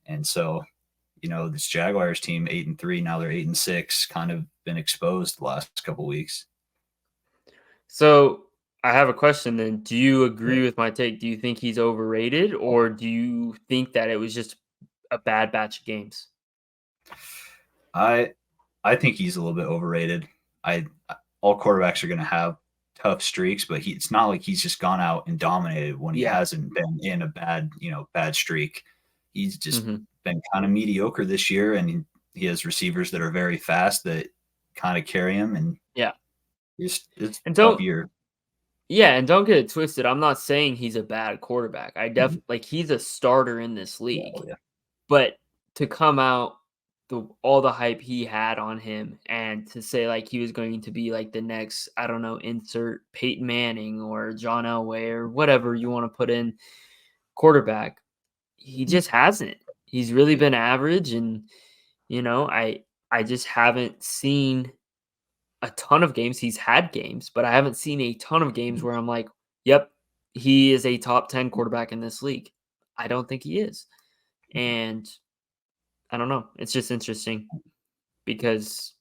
and so this Jaguars team 8-3 now they're 8-6, kind of been exposed the last couple weeks. So, I have a question then. Do you Yeah. agree with my take? Do you think he's overrated, or do you think that it was just a bad batch of games? I I think he's a little bit overrated. I All quarterbacks are going to have tough streaks, but it's not like he's just gone out and dominated when he Yeah. hasn't been in a bad streak. He's just Mhm. been kind of mediocre this year, and he has receivers that are very fast that kind of carry him, and Yeah. it's And a tough don't year. Yeah, and don't get it twisted. I'm not saying he's a bad quarterback. Mhm. Like he's a starter in this league. Well, yeah. But to come out all the hype he had on him and to say like he was going to be like the next, I don't know, insert Peyton Manning or John Elway or whatever you want to put in quarterback, he just hasn't. He's really been average and I just haven't seen a ton of games. He's had games, but I haven't seen a ton of games where I'm like, yep, he is a top 10 quarterback in this league. I don't think he is. And I don't know. It's just interesting because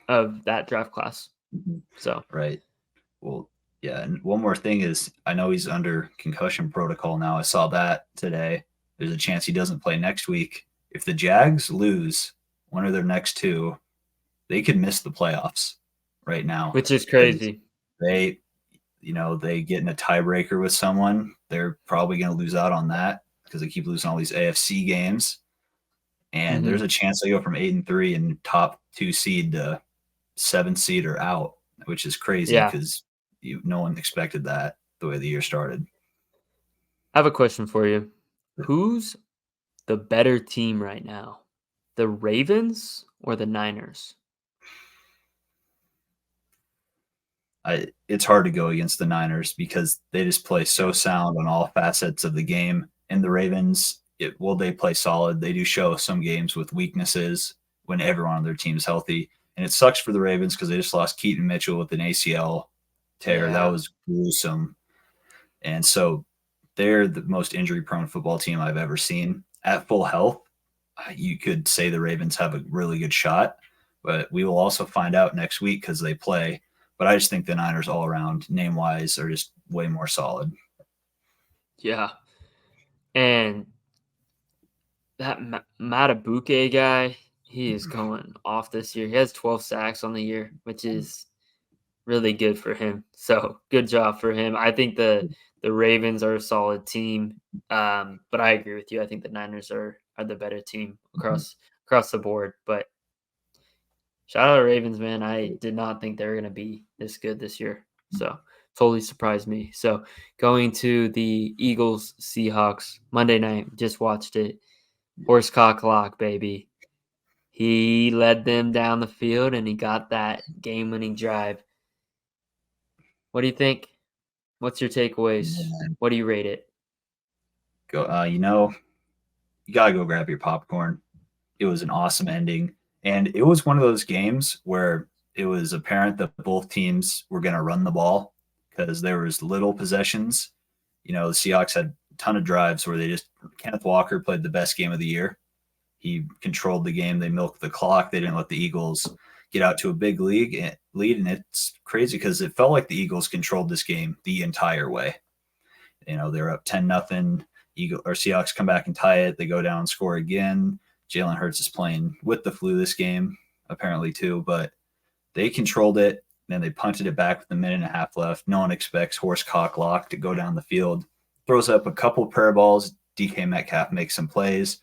of that draft class. So, Right. Well, yeah. And one more thing is, I know he's under concussion protocol now. I saw that today. There's a chance he doesn't play next week. If the Jags lose one of their next two, they could miss the playoffs right now which is because crazy. they, they get in a tiebreaker with someone. They're probably going to lose out on that because they keep losing all these AFC games. And there's Mhm. a chance they go from 8-3 and top 2 seed to 7 seed or out, which is crazy Yeah. because no one expected that the way the year started. I have a question for you. Who's the better team right now? The Ravens or the Niners? It's hard to go against the Niners because they just play so sound on all facets of the game. And the Ravens, they play solid. They do show some games with weaknesses when everyone on their team is healthy. And it sucks for the Ravens because they just lost Keaton Mitchell with an ACL tear. That Yeah. was gruesome. And so they're the most injury prone football team I've ever seen. At full health, you could say the Ravens have a really good shot, but we will also find out next week because they play. But I just think the Niners all around, name wise, are just way more solid. Yeah. And that Matabuke guy, he is going off this year. He has 12 sacks on the year, which is really good for him. So good job for him. I think the Ravens are a solid team, but I agree with you. I think the Niners are the better team across the board. But shout out to Ravens, man. I did not think they were gonna be this good this year. So totally surprised me. So going to the Eagles Seahawks Monday night, just watched it. Horsecock lock, baby. He led them down the field and he got that game winning drive. What do you think? What's your takeaways? Man, What do you rate it? go, you gotta go grab your popcorn. It was an awesome ending, and it was one of those games where it was apparent that both teams were going to run the ball because there was little possessions. The Seahawks had a ton of drives where they just Kenneth Walker played the best game of the year. He controlled the game. They milked the clock. They didn't let the Eagles get out to a big lead, and it's crazy because it felt like the Eagles controlled this game the entire way. They're up 10-0. Seahawks come back and tie it. They go down and score again. Jalen Hurts is playing with the flu this game, apparently too, but they controlled it. Then they punted it back with a minute and a half left. No one expects Horsecock Lock to go down the field. Throws up a couple prayer balls. DK Metcalf makes some plays.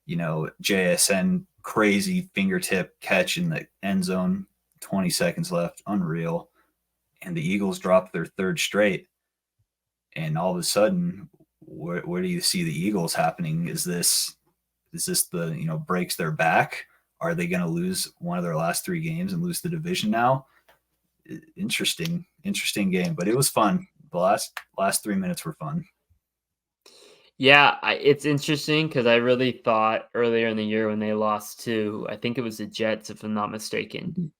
JSN crazy fingertip catch in the end zone. 20 seconds left. Unreal. And the Eagles dropped their third straight. And all of a sudden, where do you see the Eagles happening? Is this the breaks their back? Are they going to lose one of their last 3 games and lose the division now? Interesting game, but it was fun. The last 3 minutes were fun. Yeah, it's interesting because I really thought earlier in the year when they lost to, I think it was the Jets, if I'm not mistaken,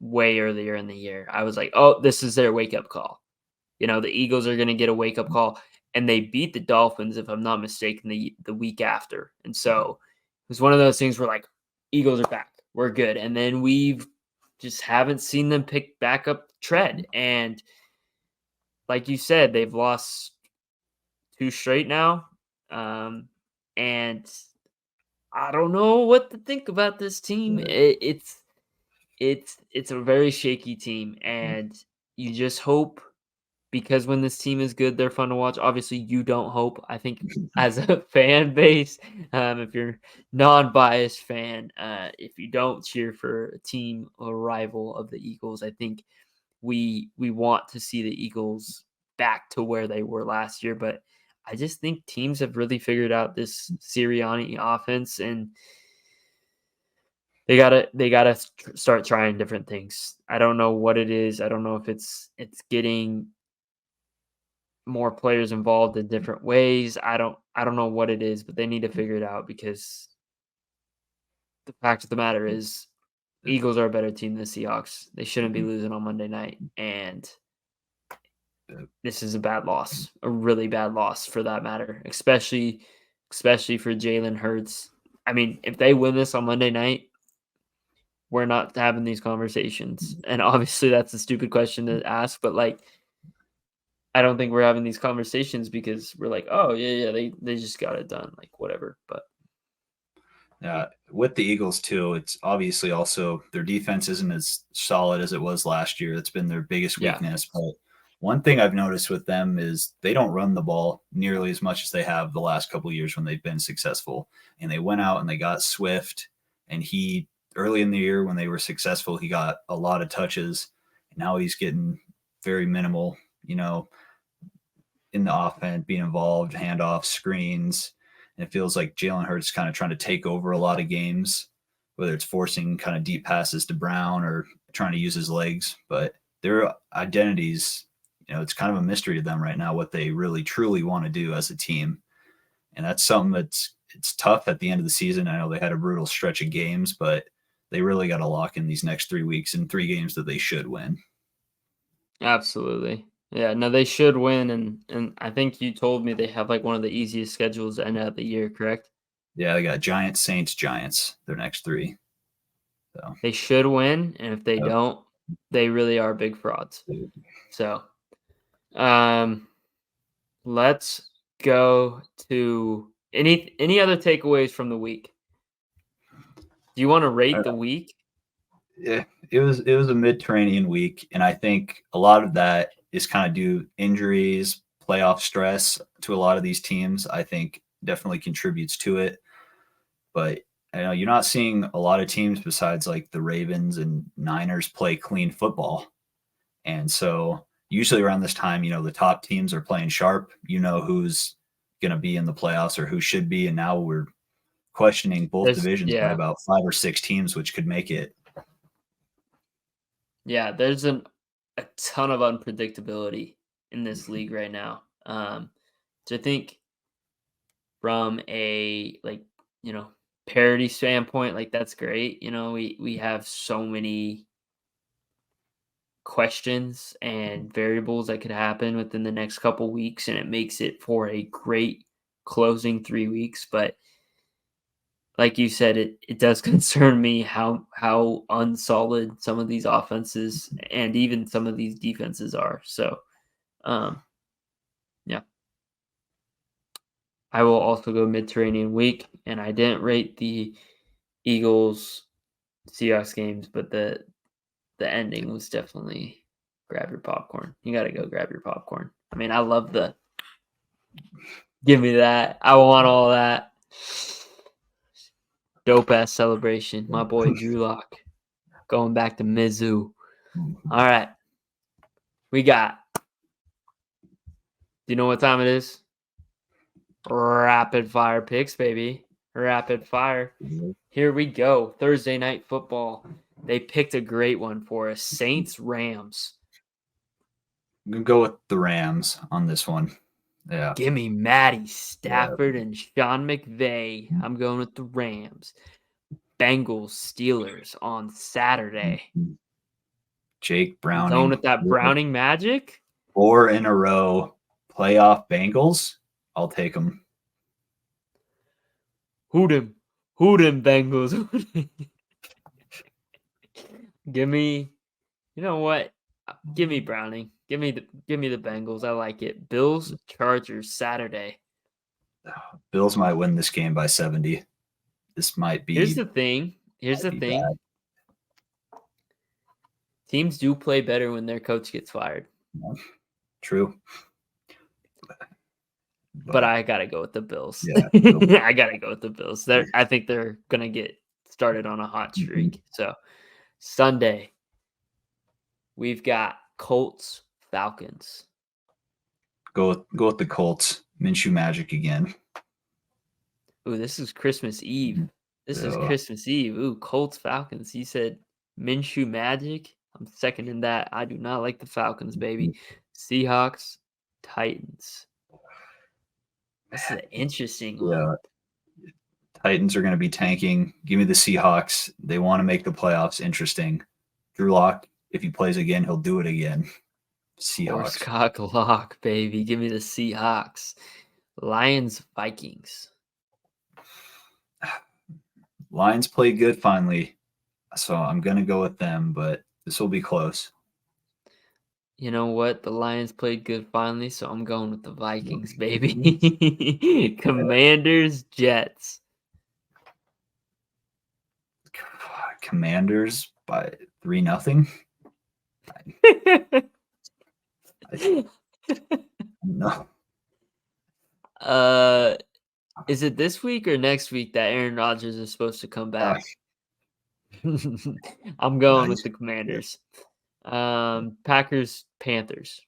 way earlier in the year, I was like, oh, this is their wake up call. The Eagles are going to get a wake up call, and they beat the Dolphins, if I'm not mistaken, the week after. And so it was one of those things where like Eagles are back, we're good, and then we've just haven't seen them pick back up tread. And like you said, they've lost 2 straight now, and I don't know what to think about this team. It's a very shaky team, and you just hope because when this team is good, they're fun to watch. Obviously, you don't hope. I think as a fan base, if you're non-biased fan, if you don't cheer for a team or rival of the Eagles, I think we want to see the Eagles back to where they were last year. But I just think teams have really figured out this Sirianni offense, and they gotta start trying different things. I don't know what it is. I don't know if it's getting more players involved in different ways. I don't know what it is, but they need to figure it out because the fact of the matter is Eagles are a better team than the Seahawks. They shouldn't be losing on Monday night, and this is a bad loss, a really bad loss for that matter, especially for Jalen Hurts. I mean, if they win this on Monday night, we're not having these conversations. And obviously that's a stupid question to ask, but like I don't think we're having these conversations because we're like, oh yeah, they just got it done, like whatever. But with the Eagles too, it's obviously also their defense isn't as solid as it was last year. That's been their biggest weakness. But one thing I've noticed with them is they don't run the ball nearly as much as they have the last couple of years when they've been successful. And they went out and they got Swift, and he early in the year when they were successful, he got a lot of touches. And now he's getting very minimal, in the offense, being involved, handoffs, screens. And it feels like Jalen Hurts kind of trying to take over a lot of games, whether it's forcing kind of deep passes to Brown or trying to use his legs. But their identities, it's kind of a mystery to them right now what they really truly want to do as a team. And that's something it's tough at the end of the season. I know they had a brutal stretch of games, but they really got to lock in these next 3 weeks and 3 games that they should win. absolutely. Yeah, no, they should win, and I think you told me they have like one of the easiest schedules to end of the year, correct? Yeah, they got Giants, Saints, Giants, their next 3. So They should win, and if they don't, they really are big frauds. So, let's go to any other takeaways from the week? Do you want to rate the week? Yeah, it was a Mediterranean week, and I think a lot of that is kind of due injuries, playoff stress to a lot of these teams. I think definitely contributes to it. But I know you're not seeing a lot of teams besides like the Ravens and Niners play clean football. And so usually around this time, the top teams are playing sharp. Who's going to be in the playoffs or who should be. And now we're questioning both divisions by about 5 or 6 teams, which could make it. Yeah, there's a ton of unpredictability in this league right now. So I think from a parity standpoint, like that's great. We have so many questions and variables that could happen within the next couple weeks, and it makes it for a great closing 3 weeks. But like you said, it does concern me how unsolid some of these offenses and even some of these defenses are. So, yeah, I will also go Mediterranean week, and I didn't rate the Eagles Seahawks games, but the ending was definitely grab your popcorn. You got to go grab your popcorn. I mean, I love the give me that. I want all that. Dope ass celebration. My boy Drew Lock going back to Mizzou. All right. We got. Do you know what time it is? Rapid fire picks, baby. Rapid fire. Here we go. Thursday night football. They picked a great one for us. Saints Rams. I'm going to go with the Rams on this one. Yeah. Give me Matty Stafford and Sean McVay. I'm going with the Rams. Bengals Steelers on Saturday. Jake Browning. Going with that Browning magic? 4 in a row playoff Bengals. I'll take them. Who them Bengals? Give me, you know what? Give me Browning. Give me the Bengals. I like it. Bills Chargers Saturday. Bills might win this game by 70. This might be. Here's the thing. Bad. Teams do play better when their coach gets fired. Yeah, true. But I gotta go with the Bills. Yeah, I gotta go with the Bills. I think they're gonna get started on a hot streak. So Sunday, we've got Colts Falcons. Go with the Colts. Minshew magic again. Ooh, this is Christmas Eve. Ooh, Colts Falcons. You said Minshew magic. I'm seconding that. I do not like the Falcons, baby. Seahawks Titans. This is an interesting one. Titans are going to be tanking. Give me the Seahawks. They want to make the playoffs interesting. Drew Lock, if he plays again, he'll do it again. Seahawks. Horsecock lock, baby. Give me the Seahawks. Lions, Vikings. Lions played good finally, so I'm going to go with them, but this will be close. You know what? The Lions played good finally, so I'm going with the Vikings, baby. Commanders, Jets. Commanders by 3-0. No. Is it this week or next week that Aaron Rodgers is supposed to come back? I'm going with the Commanders. Packers, Panthers.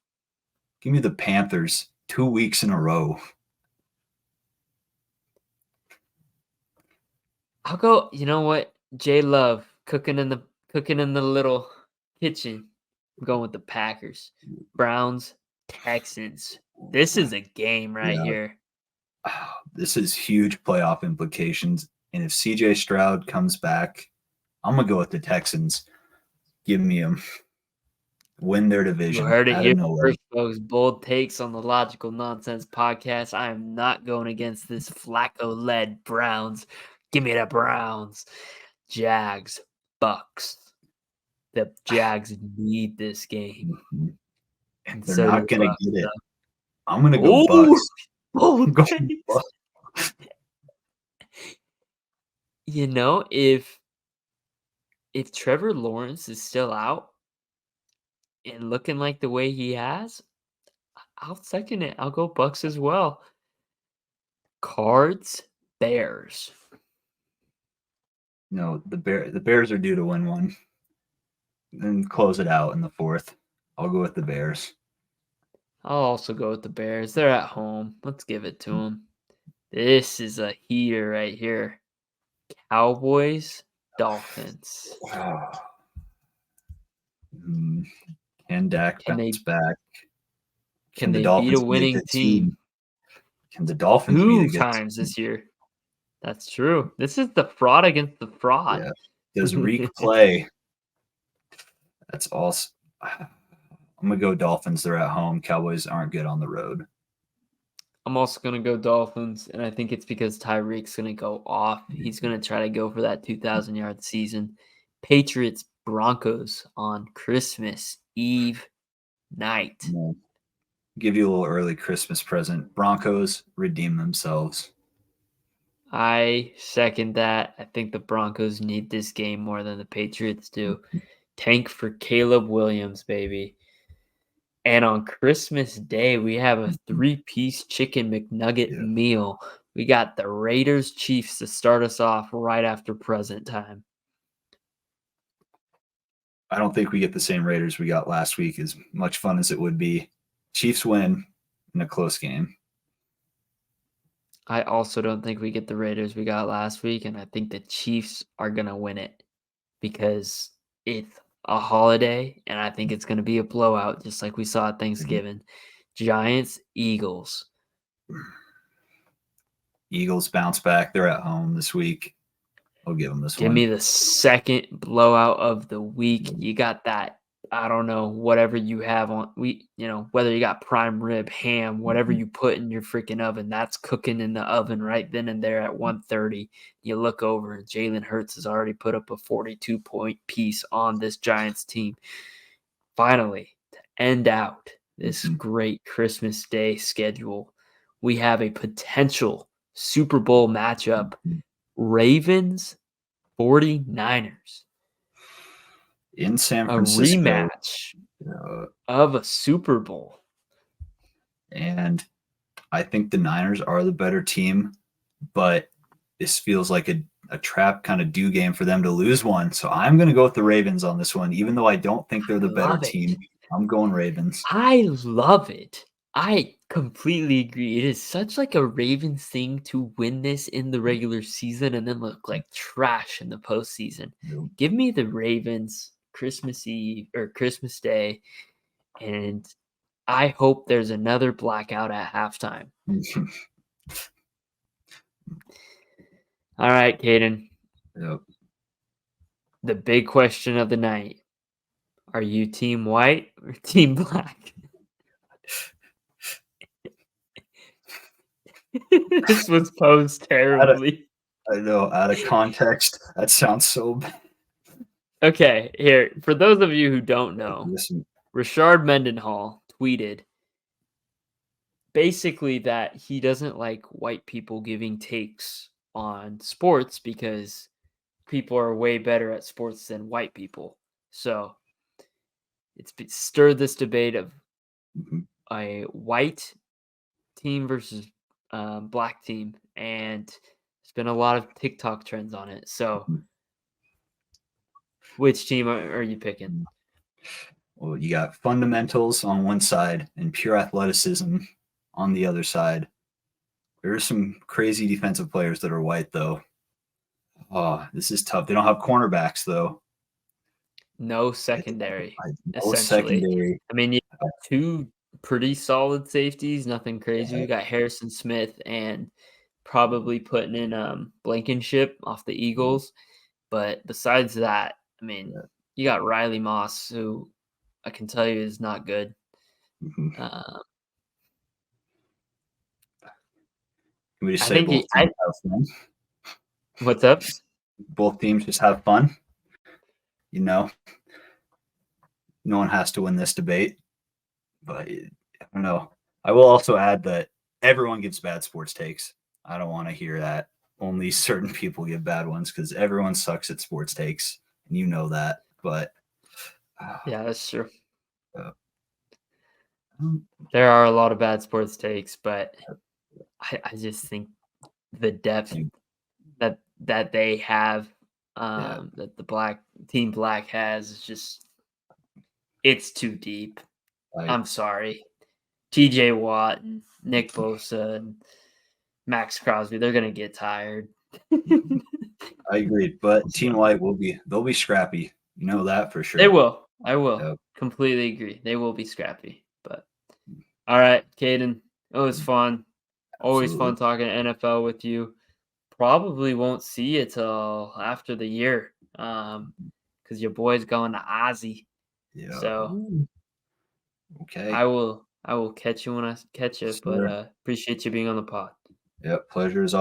Give me the Panthers 2 weeks in a row. I'll go. You know what? J Love cooking in the little kitchen. I'm going with the Packers. Browns, Texans. This is a game right here. This is huge playoff implications. And if CJ Stroud comes back, I'm going to go with the Texans. Give me them. Win their division. You heard it out here of nowhere. first, folks. Bold takes on the Logical Nonsense podcast. I am not going against this Flacco-led Browns. Give me the Browns. Jags, Bucks. The Jags need this game. And They're so not do going to Bucks, get it. though. I'm going to go Bucks. Bold Go takes. Bucks. You know, if Trevor Lawrence is still out and looking like the way he has, I'll second it. I'll go Bucks as well. Cards, Bears. No, the Bears are due to win one and close it out in the fourth. I'll go with the Bears. I'll also go with the Bears. They're at home. Let's give it to them. This is a heater right here. Cowboys, Dolphins. Can Dak bounce back? Can they beat a winning team? Can the Dolphins beat a good 2 times team? this year? That's true. This is the fraud against the fraud. Yeah. Does Reek play? That's awesome. I'm going to go Dolphins. They're at home. Cowboys aren't good on the road. I'm also going to go Dolphins, and I think it's because Tyreek's going to go off. He's going to try to go for that 2,000-yard season. Patriots, Broncos on Christmas Eve night. Give you a little early Christmas present. Broncos redeem themselves. I second that. I think the Broncos need this game more than the Patriots do. Tank for Caleb Williams, baby. And on Christmas Day, we have a 3-piece chicken McNugget meal. We got the Raiders Chiefs to start us off right after present time. I don't think we get the same Raiders we got last week, as much fun as it would be. Chiefs win in a close game. I also don't think we get the Raiders we got last week, and I think the Chiefs are going to win it because it's a holiday, and I think it's going to be a blowout, just like we saw at Thanksgiving. Giants, Eagles. Eagles bounce back. They're at home this week. I'll give them this one. Give me the second blowout of the week. You got that, I don't know, whatever you have on, whether you got prime rib, ham, whatever you put in your freaking oven, that's cooking in the oven right then and there at 1:30. You look over and Jalen Hurts has already put up a 42-point piece on this Giants team. Finally, to end out this great Christmas Day schedule, we have a potential Super Bowl matchup. Ravens, 49ers. In San Francisco. A rematch of a Super Bowl. And I think the Niners are the better team, but this feels like a trap kind of do game for them to lose one. So I'm going to go with the Ravens on this one, even though I don't think they're the better team. I'm going Ravens. I love it. I completely agree. It is such like a Ravens thing to win this in the regular season and then look like trash in the postseason. Give me the Ravens Christmas Eve or Christmas Day, and I hope there's another blackout at halftime. All right, Caden. Yep. The big question of the night. Are you team white or team black? This was posed terribly. I know, out of context, that sounds so bad. Okay, here, for those of you who don't know, Listen, Richard Mendenhall tweeted basically that he doesn't like white people giving takes on sports because people are way better at sports than white people. So stirred this debate of mhm, a white team versus black team, and there's been a lot of TikTok trends on it. So, mhm, which team are you picking? mhm. Well, you got fundamentals on one side and pure athleticism on the other side. There are some crazy defensive players that are white, though. Oh, this is tough. They don't have cornerbacks, though. No secondary, No essentially. secondary. I mean, you got two pretty solid safeties, nothing crazy. Yeah, We got Harrison Smith and probably putting in Blankenship off the mhm, Eagles. But besides that, I mean, yeah, you got Riley Moss, who I can tell you is not good. mhm. Uh, Can we just I say think both teams have fun? what's up? Both teams just have fun. You know, no one has to win this debate, but I don't know. I will also add that everyone gives bad sports takes. I don't want to hear that. Only certain people give bad ones because everyone sucks at sports takes, and you know that. But uh, Yeah, that's true. uh, There are a lot of bad sports takes, but I just think the depth that they have, yeah, that the black has is just it's too deep. I I'm sorry. TJ Watt and Nick Bosa and Max Crosby, they're gonna get tired. I agree. But Team White they'll be scrappy. You know that for They sure. will. I will. Yep. Completely agree. They will be scrappy. But all right, Caden. It was fun. Always Absolutely. fun talking NFL with you. Probably won't see you till after the year. Because your boy's going to Ozzy. Yeah. So Ooh, okay. I will catch you when I catch you. But Sure. appreciate you being on the pod. Yep. Pleasure is